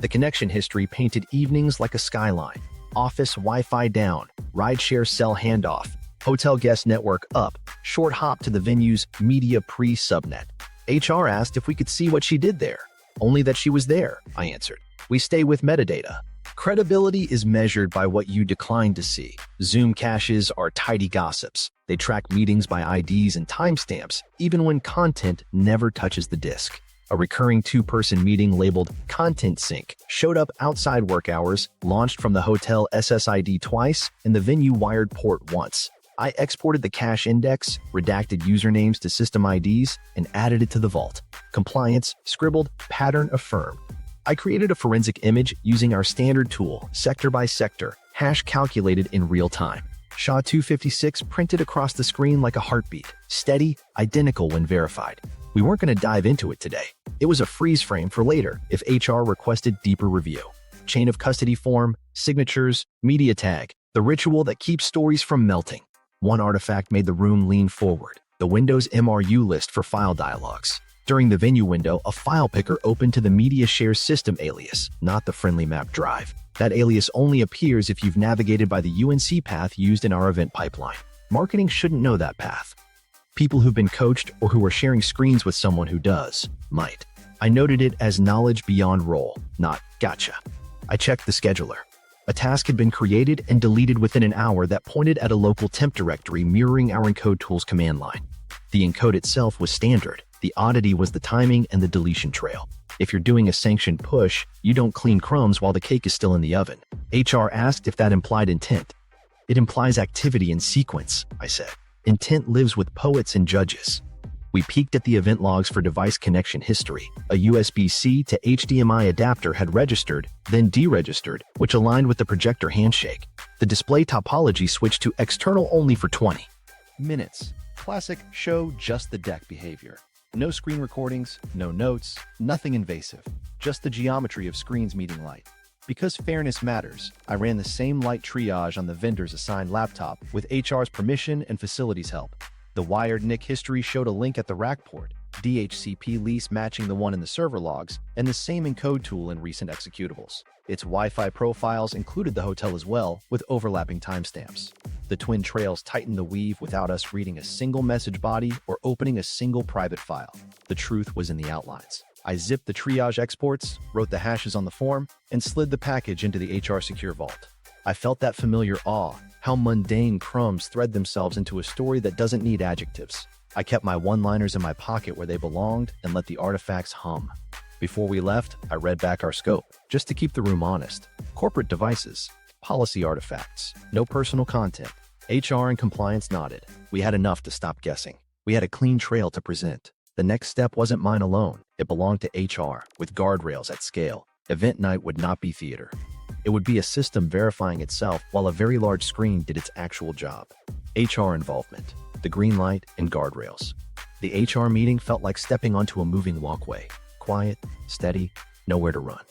The connection history painted evenings like a skyline. Office Wi-Fi down, rideshare cell handoff, hotel guest network up, short hop to the venue's media pre-subnet. HR asked if we could see what she did there. Only that she was there, I answered. We stay with metadata. Credibility is measured by what you decline to see. Zoom caches are tidy gossips. They track meetings by IDs and timestamps, even when content never touches the disk. A recurring two-person meeting labeled Content Sync showed up outside work hours, launched from the hotel SSID twice, and the venue wired port once. I exported the cache index, redacted usernames to system IDs, and added it to the vault. Compliance, scribbled, pattern affirmed. I created a forensic image using our standard tool, sector by sector, hash calculated in real time. SHA-256 printed across the screen like a heartbeat, steady, identical when verified. We weren't going to dive into it today. It was a freeze frame for later if HR requested deeper review. Chain of custody form, signatures, media tag, the ritual that keeps stories from melting. One artifact made the room lean forward, the Windows MRU list for file dialogues. During the venue window, a file picker opened to the media share system alias, not the friendly map drive. That alias only appears if you've navigated by the UNC path used in our event pipeline. Marketing shouldn't know that path. People who've been coached or who are sharing screens with someone who does, might. I noted it as knowledge beyond role, not gotcha. I checked the scheduler. A task had been created and deleted within an hour that pointed at a local temp directory mirroring our encode tool's command line. The encode itself was standard. The oddity was the timing and the deletion trail. If you're doing a sanctioned push, you don't clean crumbs while the cake is still in the oven. HR asked if that implied intent. It implies activity in sequence, I said. Intent lives with poets and judges. We peeked at the event logs for device connection history. A USB-C to HDMI adapter had registered, then deregistered, which aligned with the projector handshake. The display topology switched to external only for 20 minutes. Classic show just the deck behavior. No screen recordings, no notes, nothing invasive. Just the geometry of screens meeting light. Because fairness matters, I ran the same light triage on the vendor's assigned laptop with HR's permission and facilities help. The wired NIC history showed a link at the rack port, DHCP lease matching the one in the server logs, and the same encode tool in recent executables. Its Wi-Fi profiles included the hotel as well, with overlapping timestamps. The twin trails tightened the weave without us reading a single message body or opening a single private file. The truth was in the outlines. I zipped the triage exports, wrote the hashes on the form, and slid the package into the HR Secure Vault. I felt that familiar awe, how mundane crumbs thread themselves into a story that doesn't need adjectives. I kept my one-liners in my pocket where they belonged and let the artifacts hum. Before we left, I read back our scope, just to keep the room honest. Corporate devices, policy artifacts, no personal content. HR and compliance nodded. We had enough to stop guessing. We had a clean trail to present. The next step wasn't mine alone. It belonged to HR, with guardrails at scale. Event night would not be theater. It would be a system verifying itself while a very large screen did its actual job. HR involvement, the green light, and guardrails. The HR meeting felt like stepping onto a moving walkway. Quiet, steady, nowhere to run.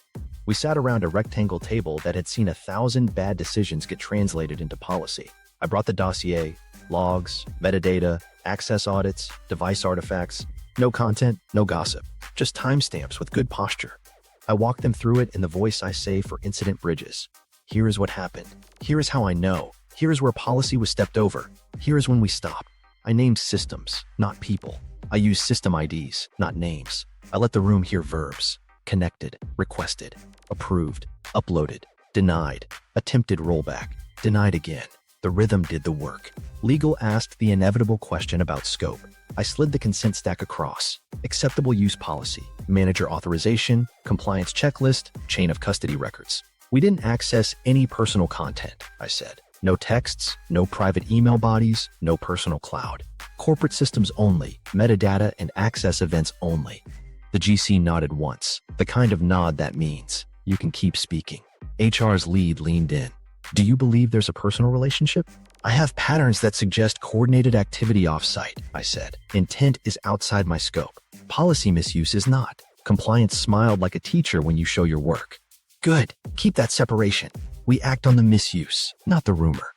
We sat around a rectangle table that had seen 1,000 bad decisions get translated into policy. I brought the dossier, logs, metadata, access audits, device artifacts. No content, no gossip, just timestamps with good posture. I walked them through it in the voice I say for incident bridges. Here is what happened. Here is how I know. Here is where policy was stepped over. Here is when we stopped. I named systems, not people. I used system IDs, not names. I let the room hear verbs. Connected, requested, approved, uploaded, denied, attempted rollback, denied again. The rhythm did the work. Legal asked the inevitable question about scope. I slid the consent stack across. Acceptable use policy, manager authorization, compliance checklist, chain of custody records. We didn't access any personal content, I said. No texts, no private email bodies, no personal cloud. Corporate systems only, metadata and access events only. The GC nodded once, the kind of nod that means you can keep speaking. HR's lead leaned in. Do you believe there's a personal relationship? I have patterns that suggest coordinated activity offsite, I said. Intent is outside my scope. Policy misuse is not. Compliance smiled like a teacher when you show your work. Good, keep that separation. We act on the misuse, not the rumor.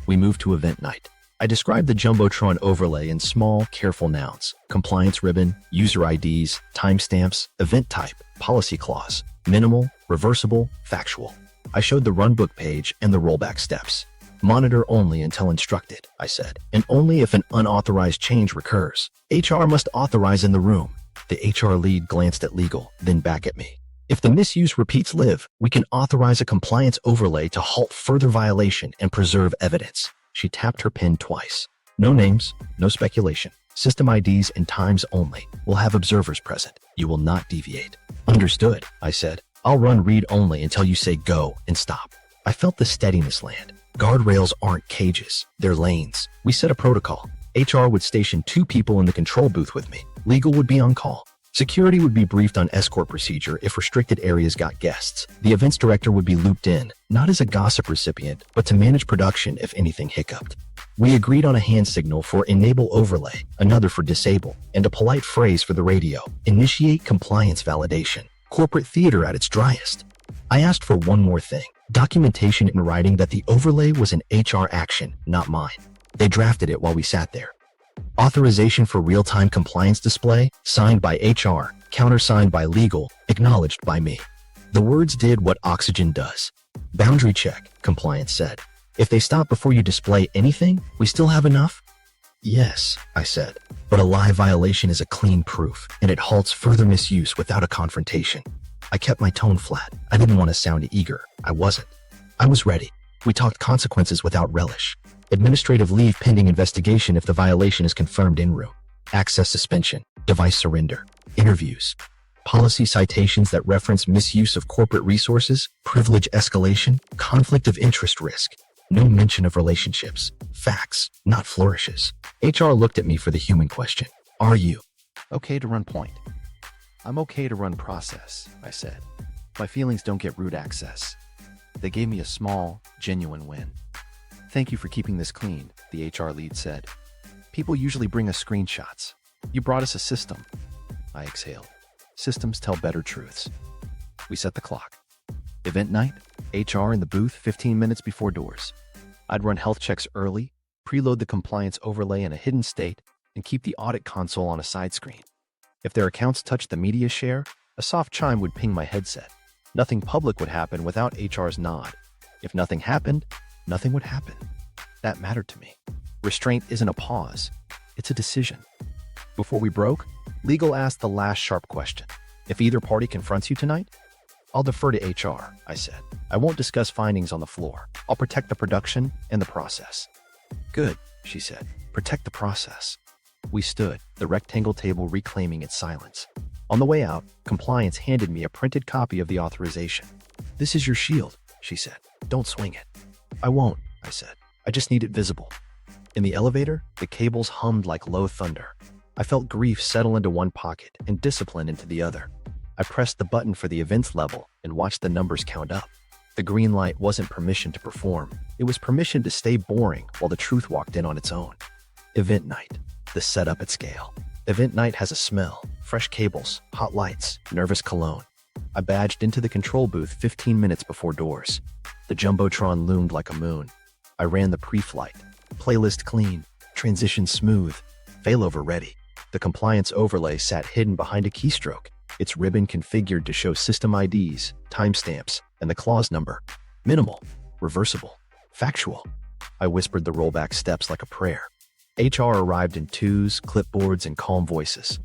We moved to event night. I described the Jumbotron overlay in small, careful nouns. Compliance ribbon, user IDs, timestamps, event type, policy clause. Minimal, reversible, factual. I showed the runbook page and the rollback steps. Monitor only until instructed, I said, and only if an unauthorized change recurs. HR must authorize in the room. The HR lead glanced at legal, then back at me. If the misuse repeats live, we can authorize a compliance overlay to halt further violation and preserve evidence. She tapped her pen twice. No names, no speculation. System IDs and times only. We'll have observers present. You will not deviate. Understood, I said. I'll run read only until you say go and stop. I felt the steadiness land. Guardrails aren't cages, they're lanes. We set a protocol. HR would station 2 people in the control booth with me. Legal would be on call. Security would be briefed on escort procedure if restricted areas got guests. The events director would be looped in, not as a gossip recipient, but to manage production if anything hiccuped. We agreed on a hand signal for enable overlay, another for disable, and a polite phrase for the radio, initiate compliance validation. Corporate theater at its driest. I asked for one more thing, documentation in writing that the overlay was an HR action, not mine. They drafted it while we sat there. Authorization for real-time compliance display, signed by HR, countersigned by legal, acknowledged by me. The words did what Oxygen does. Boundary check, compliance said. If they stop before you display anything, we still have enough? Yes, I said, but a live violation is a clean proof, and it halts further misuse without a confrontation. I kept my tone flat. I didn't want to sound eager. I wasn't. I was ready. We talked consequences without relish. Administrative leave pending investigation if the violation is confirmed in room. Access suspension, device surrender, interviews. Policy citations that reference misuse of corporate resources, privilege escalation, conflict of interest risk. No mention of relationships. Facts, not flourishes. HR looked at me for the human question. Are you okay to run point? I'm okay to run process, I said. My feelings don't get root access. They gave me a small, genuine win. Thank you for keeping this clean, the HR lead said. People usually bring us screenshots. You brought us a system. I exhaled. Systems tell better truths. We set the clock. Event night, HR in the booth 15 minutes before doors. I'd run health checks early, preload the compliance overlay in a hidden state, and keep the audit console on a side screen. If their accounts touched the media share, a soft chime would ping my headset. Nothing public would happen without HR's nod. If nothing happened, nothing would happen. That mattered to me. Restraint isn't a pause, it's a decision. Before we broke, legal asked the last sharp question. If either party confronts you tonight, I'll defer to HR, I said. I won't discuss findings on the floor. I'll protect the production and the process. Good, she said. Protect the process. We stood, the rectangle table reclaiming its silence. On the way out, compliance handed me a printed copy of the authorization. This is your shield, she said. Don't swing it. I won't, I said. I just need it visible. In the elevator, the cables hummed like low thunder. I felt grief settle into one pocket and discipline into the other. I pressed the button for the events level and watched the numbers count up. The green light wasn't permission to perform. It was permission to stay boring while the truth walked in on its own. Event night. The setup at scale. Event night has a smell. Fresh cables, hot lights, nervous cologne. I badged into the control booth 15 minutes before doors. The Jumbotron loomed like a moon. I ran the pre-flight. Playlist clean. Transition smooth. Failover ready. The compliance overlay sat hidden behind a keystroke. Its ribbon configured to show system IDs, timestamps, and the clause number. Minimal, reversible, factual. I whispered the rollback steps like a prayer. HR arrived in twos, clipboards, and calm voices.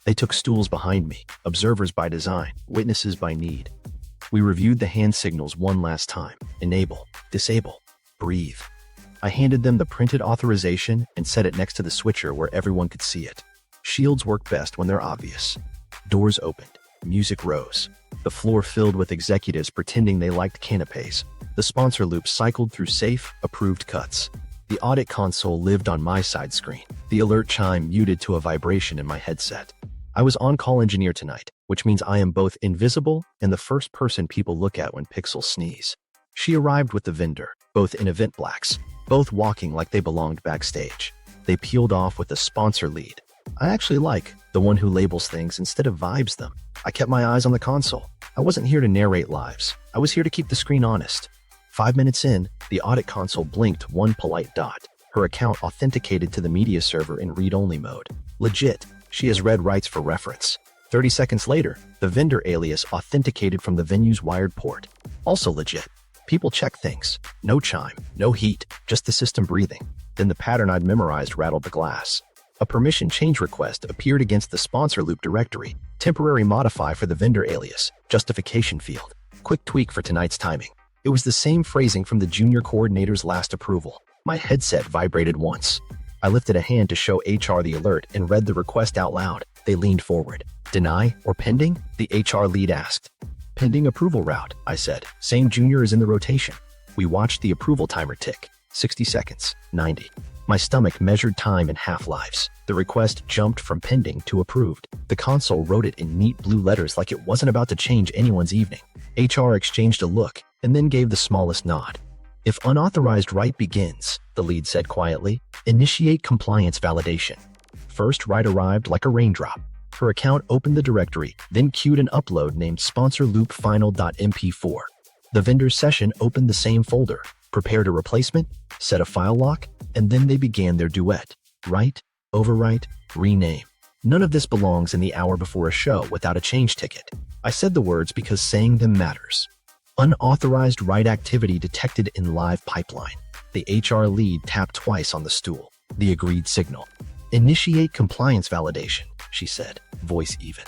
They took stools behind me, observers by design, witnesses by need. We reviewed the hand signals one last time. Enable, disable, breathe. I handed them the printed authorization and set it next to the switcher where everyone could see it. Shields work best when they're obvious. Doors opened. Music rose. The floor filled with executives pretending they liked canapes. The sponsor loop cycled through safe, approved cuts. The audit console lived on my side screen. The alert chime muted to a vibration in my headset. I was on-call engineer tonight, which means I am both invisible and the first person people look at when pixels sneeze. She arrived with the vendor, both in event blacks, both walking like they belonged backstage. They peeled off with the sponsor lead. I actually like the one who labels things instead of vibes them. I kept my eyes on the console. I wasn't here to narrate lives. I was here to keep the screen honest. 5 minutes in, the audit console blinked one polite dot. Her account authenticated to the media server in read-only mode. Legit, she has read rights for reference. 30 seconds later, the vendor alias authenticated from the venue's wired port. Also legit. People check things. No chime, no heat, just the system breathing. Then the pattern I'd memorized rattled the glass. A permission change request appeared against the sponsor loop directory. Temporary modify for the vendor alias. Justification field. Quick tweak for tonight's timing. It was the same phrasing from the junior coordinator's last approval. My headset vibrated once. I lifted a hand to show HR the alert and read the request out loud. They leaned forward. Deny or pending? The HR lead asked. Pending approval route, I said. Same junior is in the rotation. We watched the approval timer tick. 60 seconds, 90. My stomach measured time in half-lives. The request jumped from pending to approved. The console wrote it in neat blue letters like it wasn't about to change anyone's evening. HR exchanged a look and then gave the smallest nod. If unauthorized write begins, the lead said quietly, initiate compliance validation. First write arrived like a raindrop. Her account opened the directory, then queued an upload named sponsorloopfinal.mp4. The vendor's session opened the same folder, prepared a replacement, set a file lock, and then they began their duet. Write, overwrite, rename. None of this belongs in the hour before a show without a change ticket. I said the words because saying them matters. Unauthorized write activity detected in live pipeline. The HR lead tapped twice on the stool. The agreed signal. Initiate compliance validation, she said, voice even.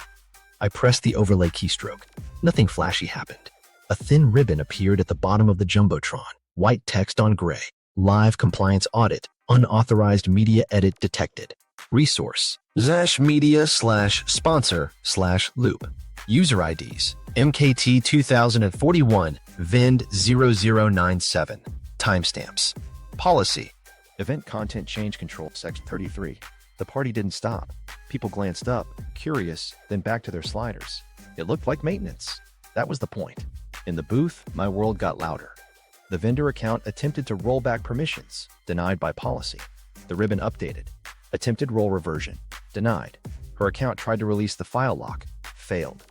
I pressed the overlay keystroke. Nothing flashy happened. A thin ribbon appeared at the bottom of the Jumbotron. White text on gray. Live compliance audit. Unauthorized media edit detected. Resource. /media/sponsor/loop. User IDs. MKT 2041. VEND 0097. Timestamps. Policy. Event Content Change Control, Section 33. The party didn't stop. People glanced up, curious, then back to their sliders. It looked like maintenance. That was the point. In the booth, my world got louder. The vendor account attempted to roll back permissions, denied by policy. The ribbon updated. Attempted role reversion, denied. Her account tried to release the file lock, failed.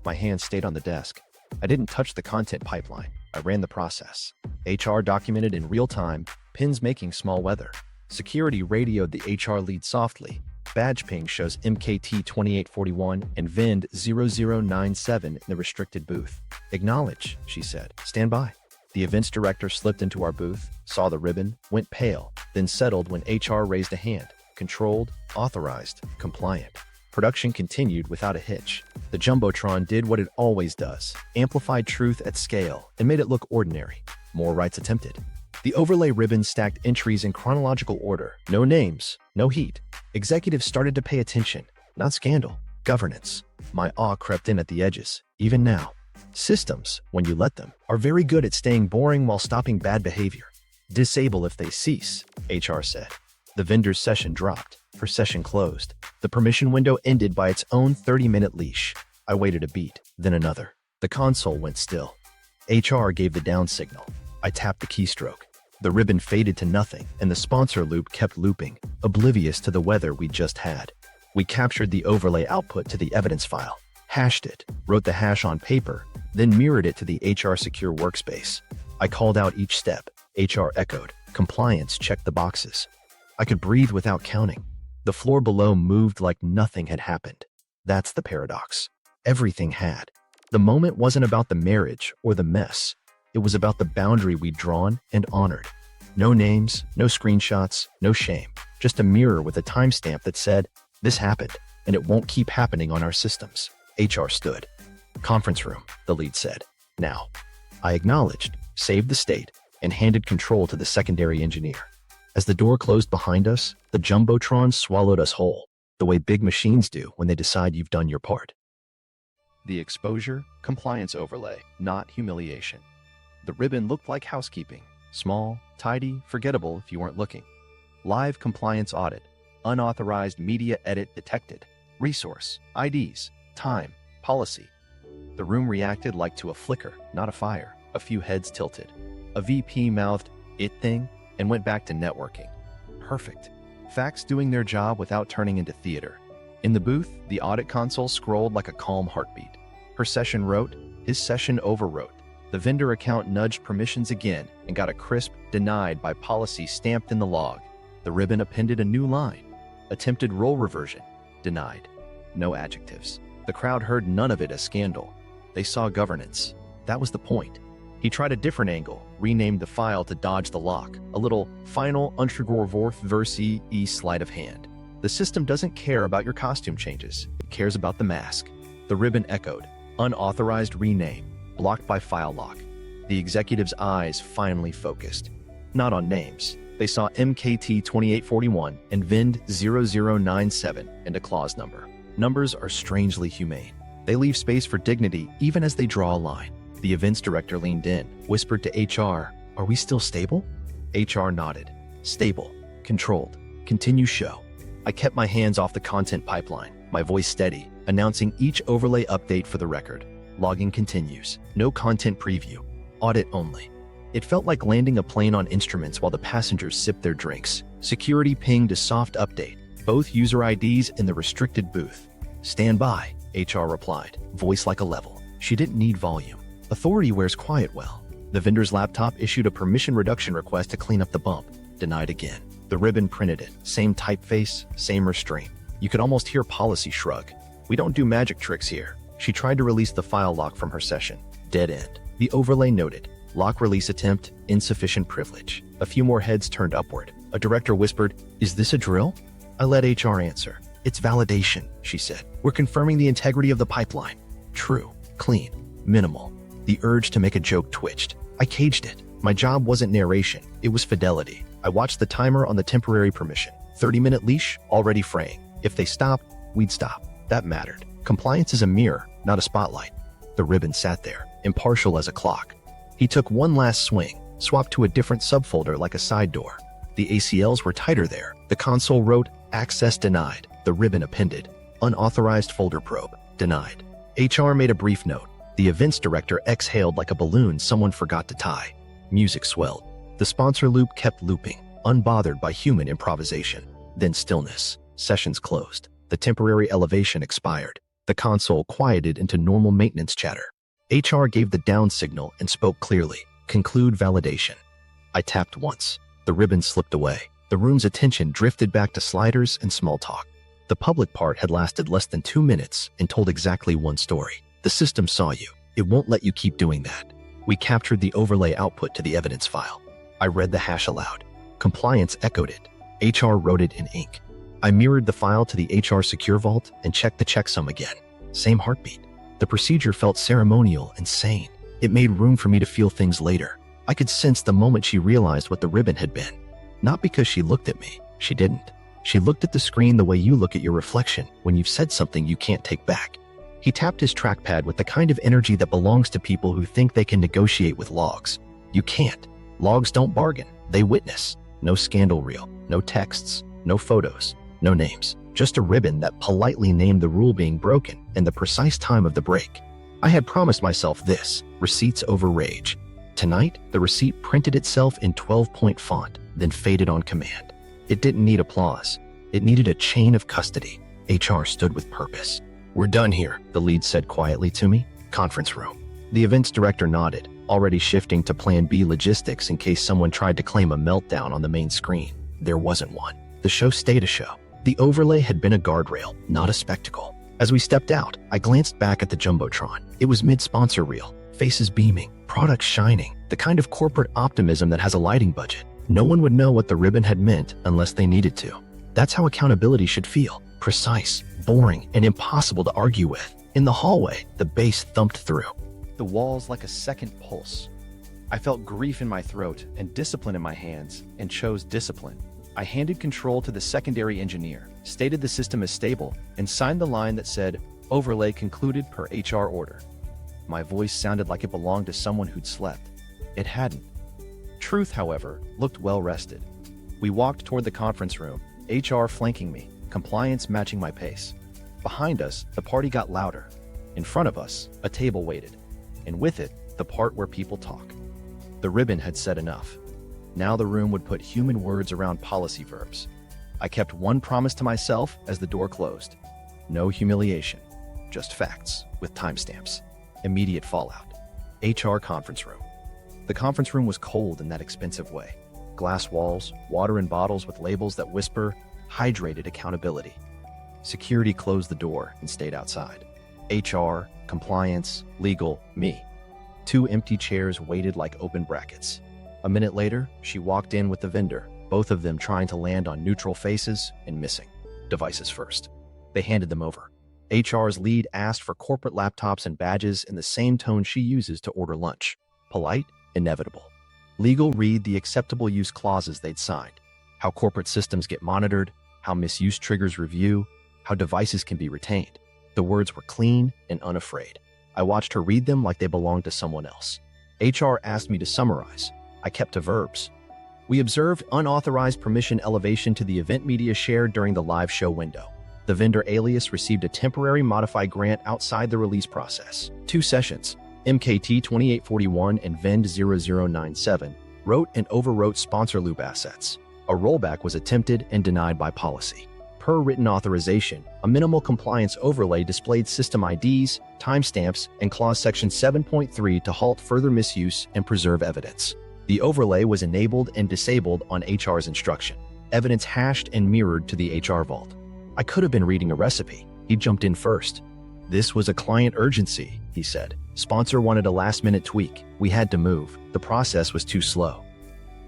My hand stayed on the desk. I didn't touch the content pipeline. I ran the process. HR documented in real time, pins making small weather. Security radioed the HR lead softly. Badge ping shows MKT 2841 and VEND 0097 in the restricted booth. Acknowledge, she said. Stand by. The events director slipped into our booth, saw the ribbon, went pale, then settled when HR raised a hand. Controlled, authorized, compliant. Production continued without a hitch. The Jumbotron did what it always does, amplified truth at scale, and made it look ordinary. More writes attempted. The overlay ribbon stacked entries in chronological order. No names, no heat. Executives started to pay attention, not scandal, governance. My awe crept in at the edges, even now. Systems, when you let them, are very good at staying boring while stopping bad behavior. Disable if they cease, HR said. The vendor's session dropped. Her session closed. The permission window ended by its own 30-minute leash. I waited a beat, then another. The console went still. HR gave the down signal. I tapped the keystroke. The ribbon faded to nothing, and the sponsor loop kept looping, oblivious to the weather we'd just had. We captured the overlay output to the evidence file, hashed it, wrote the hash on paper, then mirrored it to the HR secure workspace. I called out each step. HR echoed. Compliance checked the boxes. I could breathe without counting. The floor below moved like nothing had happened. That's the paradox. Everything had. The moment wasn't about the marriage or the mess. It was about the boundary we'd drawn and honored. No names, no screenshots, no shame. Just a mirror with a timestamp that said, this happened, and it won't keep happening on our systems. HR stood. Conference room, the lead said. Now. I acknowledged, saved the state, and handed control to the secondary engineer. As the door closed behind us, the Jumbotron swallowed us whole, the way big machines do when they decide you've done your part. The exposure, compliance overlay, not humiliation. The ribbon looked like housekeeping, small, tidy, forgettable if you weren't looking. Live compliance audit, unauthorized media edit detected, resource, IDs, time, policy. The room reacted like to a flicker, not a fire. A few heads tilted. A VP mouthed, "It thing," and went back to networking. Perfect. Facts doing their job without turning into theater. In the booth, the audit console scrolled like a calm heartbeat. Her session wrote, his session overwrote. The vendor account nudged permissions again and got a crisp "denied by policy" stamped in the log. The ribbon appended a new line. Attempted role reversion. Denied. No adjectives. The crowd heard none of it as scandal. They saw governance. That was the point. He tried a different angle, renamed the file to dodge the lock, a little final Unauthorized sleight of hand. The system doesn't care about your costume changes. It cares about the mask. The ribbon echoed. Unauthorized rename, blocked by file lock. The executive's eyes finally focused. Not on names. They saw MKT 2841 and VIND 0097 and a clause number. Numbers are strangely humane. They leave space for dignity even as they draw a line. The events director leaned in, whispered to HR, "Are we still stable?" HR nodded. Stable, controlled, continue show. I kept my hands off the content pipeline, my voice steady, announcing each overlay update for the record. Logging continues. No content preview. Audit only. It felt like landing a plane on instruments while the passengers sipped their drinks. Security pinged a soft update. Both user IDs in the restricted booth. Stand by, HR replied, voice like a level. She didn't need volume. Authority wears quiet well. The vendor's laptop issued a permission reduction request to clean up the bump. Denied again. The ribbon printed it. Same typeface, same restraint. You could almost hear policy shrug. We don't do magic tricks here. She tried to release the file lock from her session. Dead end. The overlay noted. Lock release attempt, insufficient privilege. A few more heads turned upward. A director whispered, "Is this a drill?" I let HR answer. "It's validation," she said. "We're confirming the integrity of the pipeline." True, clean, minimal. The urge to make a joke twitched. I caged it. My job wasn't narration, it was fidelity. I watched the timer on the temporary permission. 30-minute leash, already fraying. If they stopped, we'd stop. That mattered. Compliance is a mirror, not a spotlight. The ribbon sat there, impartial as a clock. He took one last swing, swapped to a different subfolder like a side door. The ACLs were tighter there. The console wrote, "Access denied." The ribbon appended, "Unauthorized folder probe, denied." HR made a brief note. The events director exhaled like a balloon someone forgot to tie. Music swelled. The sponsor loop kept looping, unbothered by human improvisation. Then stillness. Sessions closed. The temporary elevation expired. The console quieted into normal maintenance chatter. HR gave the down signal and spoke clearly. Conclude validation. I tapped once. The ribbon slipped away. The room's attention drifted back to sliders and small talk. The public part had lasted less than 2 minutes and told exactly one story. The system saw you. It won't let you keep doing that. We captured the overlay output to the evidence file. I read the hash aloud. Compliance echoed it. HR wrote it in ink. I mirrored the file to the HR secure vault and checked the checksum again. Same heartbeat. The procedure felt ceremonial and sane. It made room for me to feel things later. I could sense the moment she realized what the ribbon had been. Not because she looked at me. She didn't. She looked at the screen the way you look at your reflection when you've said something you can't take back. He tapped his trackpad with the kind of energy that belongs to people who think they can negotiate with logs. You can't. Logs don't bargain. They witness. No scandal reel, no texts, no photos, no names. Just a ribbon that politely named the rule being broken and the precise time of the break. I had promised myself this, receipts over rage. Tonight, the receipt printed itself in 12-point font, then faded on command. It didn't need applause. It needed a chain of custody. HR stood with purpose. "We're done here," the lead said quietly to me. Conference room. The events director nodded, already shifting to plan B logistics in case someone tried to claim a meltdown on the main screen. There wasn't one. The show stayed a show. The overlay had been a guardrail, not a spectacle. As we stepped out, I glanced back at the Jumbotron. It was mid-sponsor reel, faces beaming, products shining, the kind of corporate optimism that has a lighting budget. No one would know what the ribbon had meant unless they needed to. That's how accountability should feel. Precise, boring, and impossible to argue with. In the hallway, the bass thumped through. The walls like a second pulse. I felt grief in my throat and discipline in my hands, and chose discipline. I handed control to the secondary engineer, stated the system is stable, and signed the line that said, "Overlay concluded per HR order." My voice sounded like it belonged to someone who'd slept. It hadn't. Truth, however, looked well rested. We walked toward the conference room, HR flanking me, compliance matching my pace. Behind us, the party got louder. In front of us, a table waited, and with it, the part where people talk. The ribbon had said enough. Now the room would put human words around policy verbs. I kept one promise to myself as the door closed. No humiliation, just facts with timestamps. Immediate fallout. HR conference room. The conference room was cold in that expensive way. Glass walls, water in bottles with labels that whisper, hydrated accountability. Security closed the door and stayed outside. HR, compliance, legal, me. 2 empty chairs waited like open brackets. A minute later, she walked in with the vendor, both of them trying to land on neutral faces and missing. Devices first. They handed them over. HR's lead asked for corporate laptops and badges in the same tone she uses to order lunch. Polite, inevitable. Legal read the acceptable use clauses they'd signed. How corporate systems get monitored, how misuse triggers review, how devices can be retained. The words were clean and unafraid. I watched her read them like they belonged to someone else. HR asked me to summarize. I kept to verbs. We observed unauthorized permission elevation to the event media shared during the live show window. The vendor alias received a temporary modified grant outside the release process. 2 sessions, MKT 2841 and Vend 0097, wrote and overwrote sponsor loop assets. A rollback was attempted and denied by policy. Per written authorization, a minimal compliance overlay displayed system IDs, timestamps, and clause section 7.3 to halt further misuse and preserve evidence. The overlay was enabled and disabled on HR's instruction. Evidence hashed and mirrored to the HR vault. I could have been reading a recipe. He jumped in first. This was a client urgency, he said. Sponsor wanted a last-minute tweak. We had to move. The process was too slow.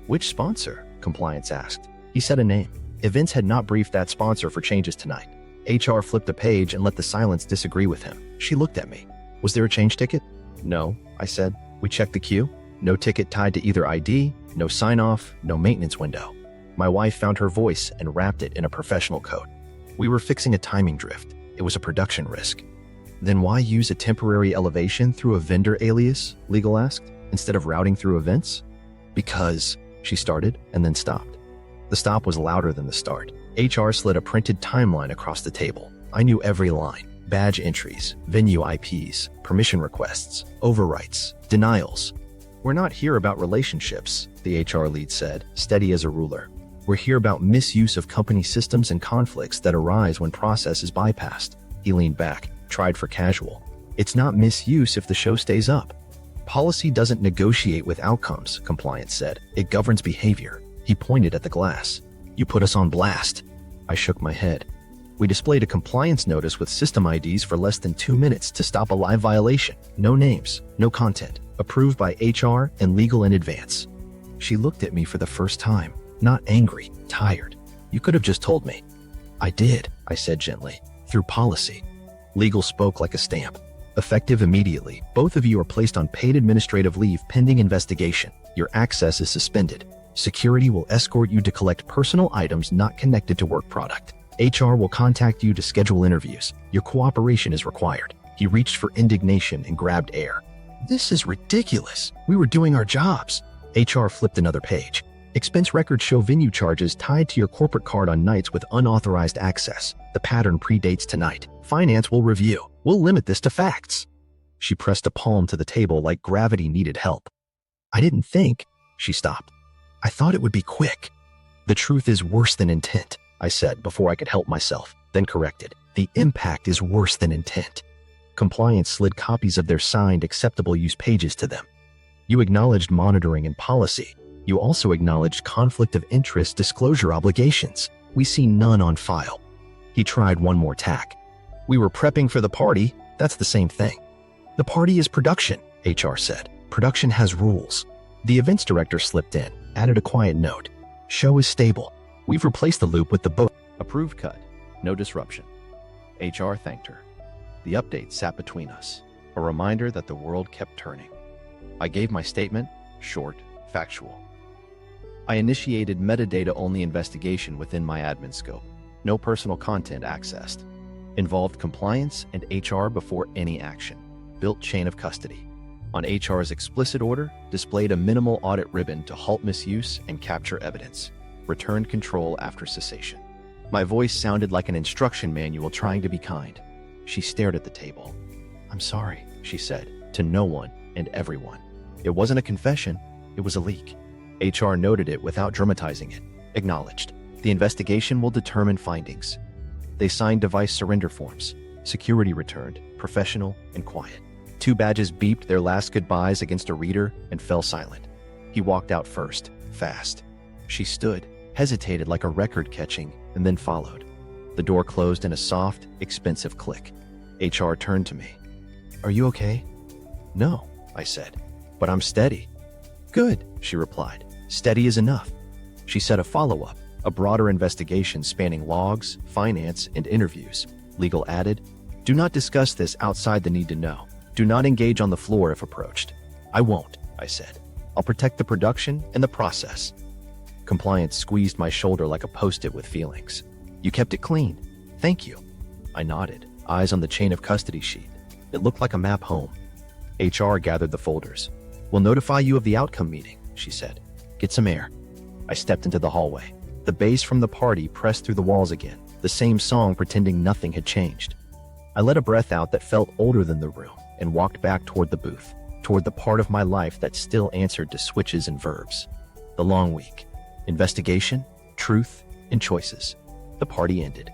Which sponsor? Compliance asked. He said a name. Events had not briefed that sponsor for changes tonight. HR flipped a page and let the silence disagree with him. She looked at me. Was there a change ticket? No, I said. We checked the queue. No ticket tied to either ID, no sign-off, no maintenance window. My wife found her voice and wrapped it in a professional coat. We were fixing a timing drift. It was a production risk. Then why use a temporary elevation through a vendor alias, Legal asked, instead of routing through events? Because, she started and then stopped. The stop was louder than the start. HR slid a printed timeline across the table. I knew every line. Badge entries, venue IPs, permission requests, overwrites, denials. We're not here about relationships, the HR lead said, steady as a ruler. We're here about misuse of company systems and conflicts that arise when process is bypassed. He leaned back, tried for casual. It's not misuse if the show stays up. Policy doesn't negotiate with outcomes, compliance said. It governs behavior. He pointed at the glass. You put us on blast. I shook my head. We displayed a compliance notice with system IDs for less than 2 minutes to stop a live violation. No names, no content. Approved by HR and legal in advance. She looked at me for the first time. Not angry, tired. You could have just told me. I did, I said gently. Through policy. Legal spoke like a stamp. Effective immediately, both of you are placed on paid administrative leave pending investigation. Your access is suspended. Security will escort you to collect personal items not connected to work product. HR will contact you to schedule interviews. Your cooperation is required. He reached for indignation and grabbed air. This is ridiculous. We were doing our jobs. HR flipped another page. Expense records show venue charges tied to your corporate card on nights with unauthorized access. The pattern predates tonight. Finance will review. We'll limit this to facts. She pressed a palm to the table like gravity needed help. I didn't think. She stopped. I thought it would be quick. The truth is worse than intent, I said before I could help myself, then corrected. The impact is worse than intent. Compliance slid copies of their signed acceptable use pages to them. You acknowledged monitoring and policy. You also acknowledged conflict of interest disclosure obligations. We see none on file. He tried one more tack. We were prepping for the party. That's the same thing. The party is production, HR said. Production has rules. The events director slipped in, added a quiet note. Show is stable. We've replaced the loop with the boat. Approved cut. No disruption. HR thanked her. The update sat between us, a reminder that the world kept turning. I gave my statement, short, factual. I initiated metadata-only investigation within my admin scope. No personal content accessed. Involved compliance and HR before any action. Built chain of custody. On HR's explicit order, displayed a minimal audit ribbon to halt misuse and capture evidence. Returned control after cessation. My voice sounded like an instruction manual trying to be kind. She stared at the table. I'm sorry, she said, to no one and everyone. It wasn't a confession, it was a leak. HR noted it without dramatizing it. Acknowledged. The investigation will determine findings. They signed device surrender forms. Security returned, professional and quiet. 2 badges beeped their last goodbyes against a reader and fell silent. He walked out first, fast. She stood, hesitated like a record catching, and then followed. The door closed in a soft, expensive click. HR turned to me. Are you okay? No, I said, but I'm steady. Good, she replied. Steady is enough. She said a follow-up, a broader investigation spanning logs, finance, and interviews. Legal added, do not discuss this outside the need to know. Do not engage on the floor if approached. I won't, I said. I'll protect the production and the process. Compliance squeezed my shoulder like a post-it with feelings. You kept it clean. Thank you. I nodded, eyes on the chain of custody sheet. It looked like a map home. HR gathered the folders. We'll notify you of the outcome meeting, she said. Get some air. I stepped into the hallway. The bass from the party pressed through the walls again, the same song pretending nothing had changed. I let a breath out that felt older than the room and walked back toward the booth, toward the part of my life that still answered to switches and verbs. The long week. Investigation, truth, and choices. The party ended.